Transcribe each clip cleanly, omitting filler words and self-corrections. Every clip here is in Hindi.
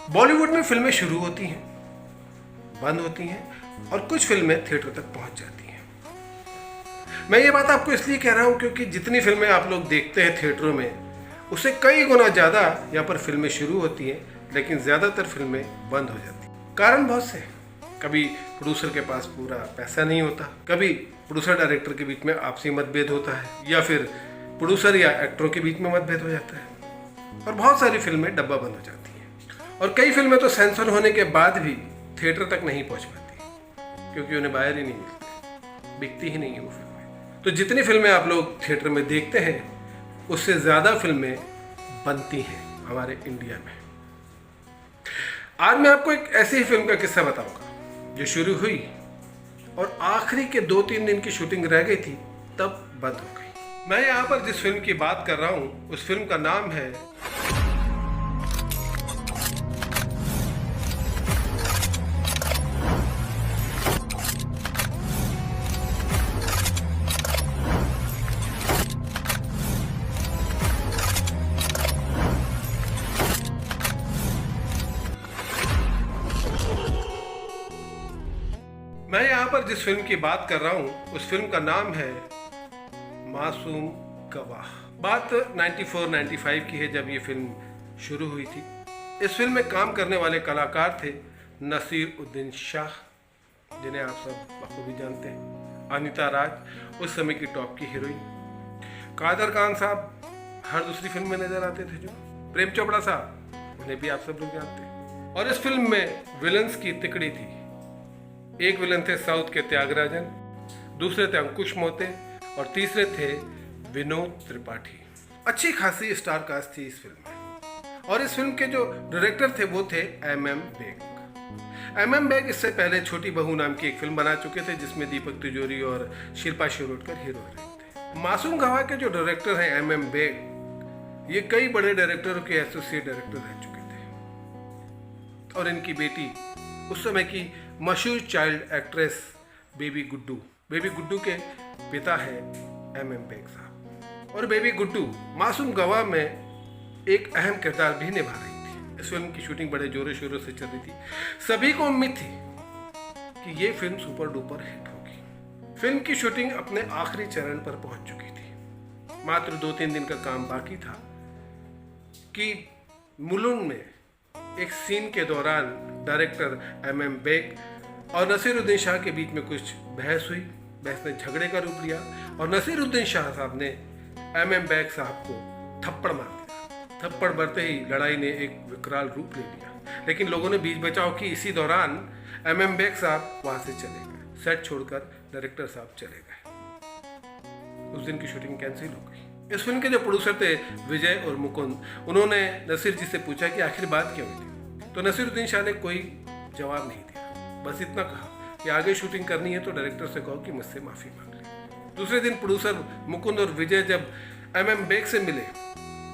बॉलीवुड में फिल्में शुरू होती हैं, बंद होती हैं और कुछ फिल्में थिएटर तक पहुंच जाती हैं। मैं ये बात आपको इसलिए कह रहा हूं क्योंकि जितनी फिल्में आप लोग देखते हैं थिएटरों में, उससे कई गुना ज़्यादा यहाँ पर फिल्में शुरू होती हैं, लेकिन ज़्यादातर फिल्में बंद हो जाती हैं। कारण बहुत से हैं। कभी प्रोड्यूसर के पास पूरा पैसा नहीं होता, कभी प्रोड्यूसर डायरेक्टर के बीच में आपसी मतभेद होता है, या फिर प्रोड्यूसर या एक्टरों के बीच में मतभेद हो जाता है, और बहुत सारी फिल्में डब्बा बंद हो जाती हैं। और कई फिल्में तो सेंसर होने के बाद भी थिएटर तक नहीं पहुंच पाती क्योंकि उन्हें बाहर ही नहीं मिलती, बिकती ही नहीं है वो फिल्में। तो जितनी फिल्में आप लोग थिएटर में देखते हैं, उससे ज़्यादा फिल्में बनती हैं हमारे इंडिया में। आज मैं आपको एक ऐसी ही फिल्म का किस्सा बताऊंगा जो शुरू हुई और आखिरी के 2-3 दिन की शूटिंग रह गई थी, तब बंद हो गई। मैं यहाँ पर जिस फिल्म की बात कर रहा हूँ, उस फिल्म का नाम है मैं यहाँ पर जिस फिल्म की बात कर रहा हूँ, उस फिल्म का नाम है मासूम गवाह। बात 94-95 की है, जब ये फिल्म शुरू हुई थी। इस फिल्म में काम करने वाले कलाकार थे नसीरुद्दीन शाह, जिन्हें आप सब बखूबी जानते हैं, अनीता राज उस समय की टॉप की हीरोइन, कादर खान साहब हर दूसरी फिल्म में नजर आते थे, जो प्रेम चोपड़ा साहब, उन्हें भी आप सब लोग जानते हैं। और इस फिल्म में विलन्स की तिकड़ी थी। एक विलन थे साउथ के त्यागराजन, दूसरे थे अंकुश मोते और तीसरे थे विनोद त्रिपाठी। अच्छी खासी स्टार कास्ट थी इस फिल्म में। और इस फिल्म के जो डायरेक्टर थे वो थे MM बेग। MM बेग इससे पहले छोटी बहू नाम की एक फिल्म बना चुके थे, जिसमें दीपक तिजोरी और शिल्पा शिरोडकर हीरो थे। मासूम गवाह के जो डायरेक्टर हैं MM बेग, ये कई बड़े डायरेक्टरों के एसोसिएट डायरेक्टर रह चुके थे। और इनकी बेटी उस समय की मशहूर चाइल्ड एक्ट्रेस बेबी गुड्डू के पिता है MM बेग साहब। और बेबी गुड्डू मासूम गवाह में एक अहम किरदार भी निभा रही थी। इस फिल्म की शूटिंग बड़े जोरों शोरों से चल रही थी। सभी को उम्मीद थी कि ये फिल्म सुपर डुपर हिट होगी। फिल्म की शूटिंग अपने आखिरी चरण पर पहुंच चुकी थी। मात्र 2-3 दिन का काम बाकी था कि मुलुंड में एक सीन के दौरान डायरेक्टर MM बेग और नसीरुद्दीन शाह के बीच में कुछ बहस हुई। बहस ने झगड़े का रूप लिया और नसीरुद्दीन शाह साहब ने MM बेग साहब को थप्पड़ मार दिया। थप्पड़ मारते ही लड़ाई ने एक विकराल रूप ले लिया, लेकिन लोगों ने बीच बचाव की। इसी दौरान MM बेग साहब वहां से चले गए, सेट छोड़कर डायरेक्टर साहब चले गए। उस दिन की शूटिंग कैंसिल हो गई। इस फिल्म के जो प्रोड्यूसर थे विजय और मुकुंद, उन्होंने नसीर जी से पूछा कि आखिर बात क्या हुई थी। तो नसीरुद्दीन शाह ने कोई जवाब नहीं दिया, बस इतना कहा कि आगे शूटिंग करनी है तो डायरेक्टर से कहो कि मुझसे माफ़ी मांग ले। दूसरे दिन प्रोड्यूसर मुकुंद और विजय जब MM बेग से मिले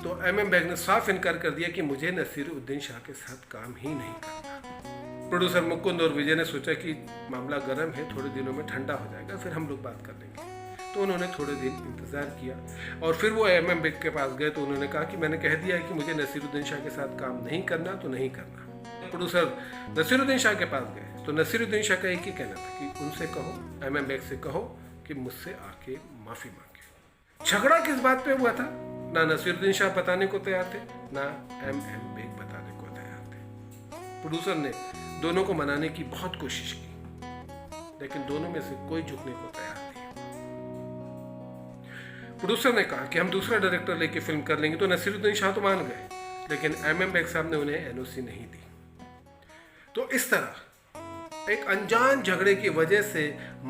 तो MM बेग ने साफ इनकार कर दिया कि मुझे नसीरुद्दीन शाह के साथ काम ही नहीं करना। प्रोड्यूसर मुकुंद और विजय ने सोचा कि मामला गर्म है, थोड़े दिनों में ठंडा हो जाएगा, फिर हम लोग बात कर लेंगे। तो उन्होंने थोड़े दिन इंतज़ार किया और फिर वो MM बेग के पास गए। तो उन्होंने कहा कि मैंने कह दिया है कि मुझे नसीरुद्दीन शाह के साथ काम नहीं करना, तो नहीं करना। प्रोड्यूसर नसीरुद्दीन शाह के पास गए तो नसीरुद्दीन शाह का एक ही कहना था कि उनसे कहो, MM बेग से कहो कि मुझसे आके माफ़ी मांगे। झगड़ा किस बात पे हुआ था, ना नसीरुद्दीन शाह बताने को तैयार थे, ना MM बेग बताने को तैयार थे। प्रोड्यूसर ने दोनों को मनाने की बहुत कोशिश की, लेकिन दोनों में से कोई झुकने को तैयार नहीं। प्रोड्यूसर ने कहा कि हम दूसरा डायरेक्टर लेके फिल्म कर लेंगे, तो नसीरुद्दीन शाह तो मान गए, लेकिन MM बेग साहब ने उन्हें NOC नहीं दी। तो इस तरह एक अनजान झगड़े की वजह से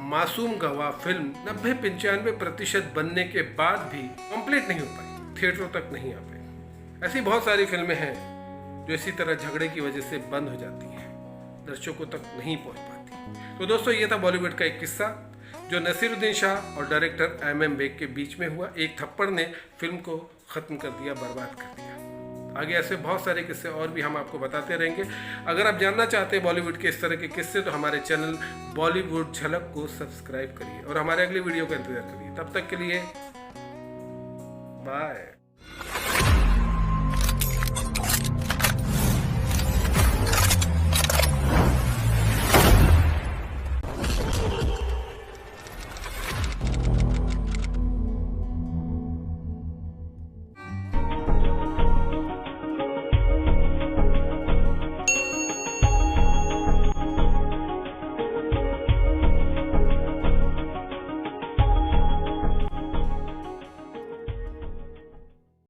मासूम गवाह फिल्म 90-95% बनने के बाद भी कंप्लीट नहीं हो पाई, थिएटरों तक नहीं आ पाई। ऐसी बहुत सारी फिल्में हैं जो इसी तरह झगड़े की वजह से बंद हो जाती हैं, दर्शकों तक नहीं पहुंच पाती। तो दोस्तों, ये था बॉलीवुड का एक किस्सा जो नसीरुद्दीन शाह और डायरेक्टर MM बेग के बीच में हुआ। एक थप्पड़ ने फिल्म को ख़त्म कर दिया, बर्बाद कर दिया। आगे ऐसे बहुत सारे किस्से और भी हम आपको बताते रहेंगे। अगर आप जानना चाहते हैं बॉलीवुड के इस तरह के किस्से, तो हमारे चैनल बॉलीवुड झलक को सब्सक्राइब करिए और हमारे अगले वीडियो का इंतजार करिए। तब तक के लिए बाय।